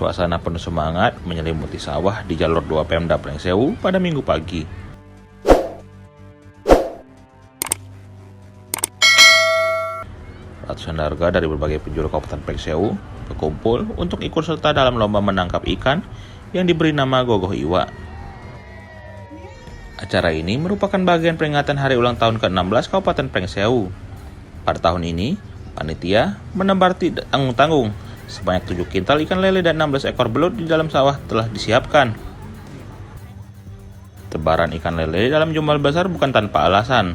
Suasana penuh semangat menyelimuti sawah di jalur 2 Pemda Pringsewu pada Minggu pagi. Ratusan warga dari berbagai penjuru Kabupaten Pringsewu berkumpul untuk ikut serta dalam lomba menangkap ikan yang diberi nama Gogoh Iwa. Acara ini merupakan bagian peringatan hari ulang tahun ke-16 Kabupaten Pringsewu. Pada tahun ini, panitia menebar tanggung-tanggung sebanyak 7 kintal ikan lele dan 16 ekor belut di dalam sawah telah disiapkan. Tebaran ikan lele dalam jumlah besar bukan tanpa alasan.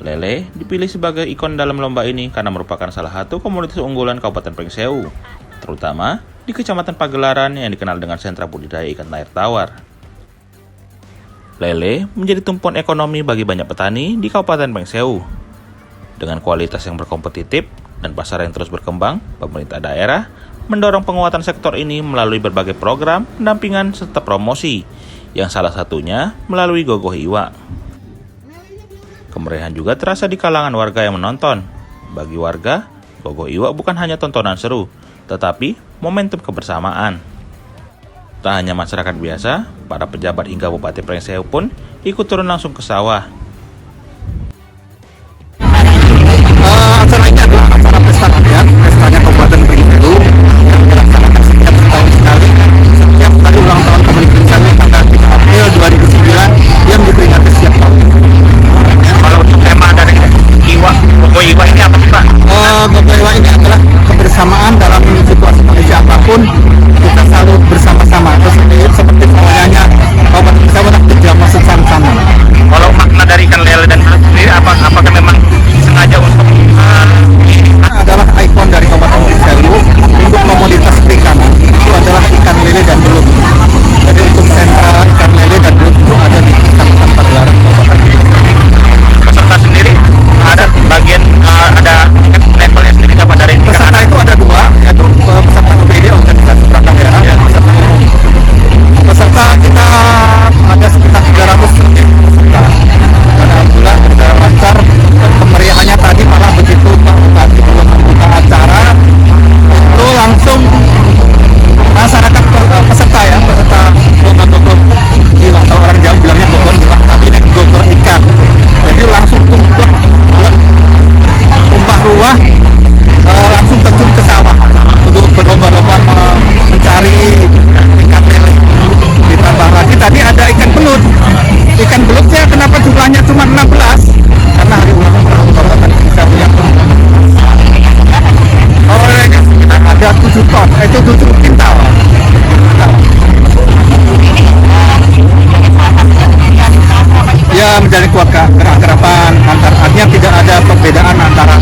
Lele dipilih sebagai ikon dalam lomba ini karena merupakan salah satu komoditas unggulan Kabupaten Pringsewu, terutama di Kecamatan Pagelaran yang dikenal dengan sentra budidaya ikan air tawar. Lele menjadi tumpuan ekonomi bagi banyak petani di Kabupaten Pringsewu. Dengan kualitas yang berkompetitif dan pasar yang terus berkembang, pemerintah daerah mendorong penguatan sektor ini melalui berbagai program pendampingan serta promosi, yang salah satunya melalui Gogoh Iwa. Kemeriahan juga terasa di kalangan warga yang menonton. Bagi warga, Gogoh Iwa bukan hanya tontonan seru, tetapi momentum kebersamaan. Tak hanya masyarakat biasa, para pejabat hingga Bupati Pringsewu pun ikut turun langsung ke sawah. Acara ini adalah acara pesta rakyat, pestanya Kabupaten Pringsewu yang dilaksanakan setiap setahun sekali. Setiap hari ulang tahun Kabupaten Pringsewu tanggal 3 April 2009 yang diperingati setiap tahun. Kalau untuk tema dari Gogoh Iwa ini apa sih Pak? Gogoh Iwa ini adalah kebersamaan dalam situasi kondisi apapun, kita selalu bersama-sama. Terus seperti awalnya Kabupaten Pringsewu adalah berjamaah bersama-sama. Kalau makna dari ikan lele dan belut sendiri apakah memang sengaja untuk adalah ikon dari Kabupaten Pringsewu untuk komoditas perikanan itu adalah ikan lele dan belut. Jadi untuk sentra ikan lele dan belut itu ada di Kecamatan Pagelaran Kabupaten Pringsewu. peserta sendiri ada bagian ada levelnya sendiri apa dari Peserta itu ada 2, yaitu peserta OPD organisasi perangkat daerah dan peserta umum. Peserta kita ada sekitar 300 peserta. Dan alhamdulillah berjalan lancar dan kemeriahannya tadi malah begitu tadi belum membuka acara itu langsung masyarakat peserta Gogoh Iwa, kalau orang Jawa bilangnya Gogoh Iwa, tapi ini Gogoh ikan. Jadi langsung tumpah ruah langsung terjun ke sawah untuk berlomba-lomba mencari ikan lele. Ditambah lagi tadi ada ikan belut. Ikan belutnya kenapa jumlahnya cuma 16? Karena hari ulang tahun Kabupaten Pringsewu yang ada 7 ton, itu 7 kintal. Ya menjadi kekerabatan antar, artinya tidak ada perbedaan antara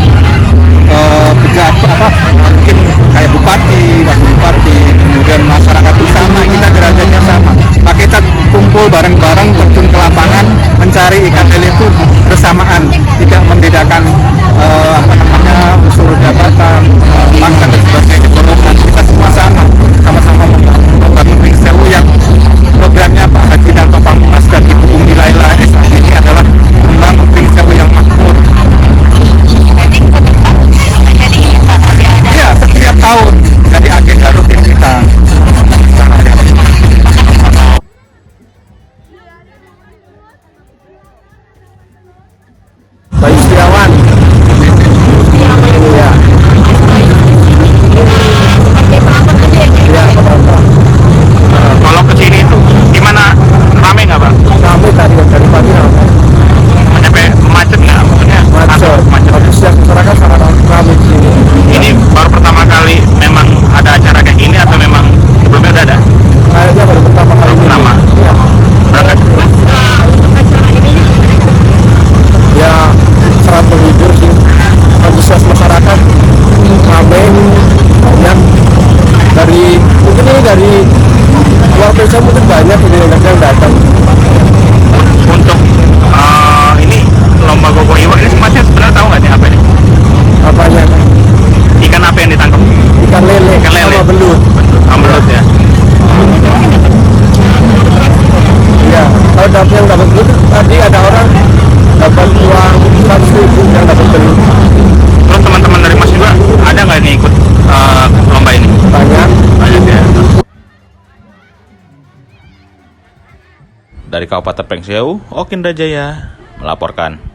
Dari Kabupaten Pengsewu, Okindra Jaya melaporkan.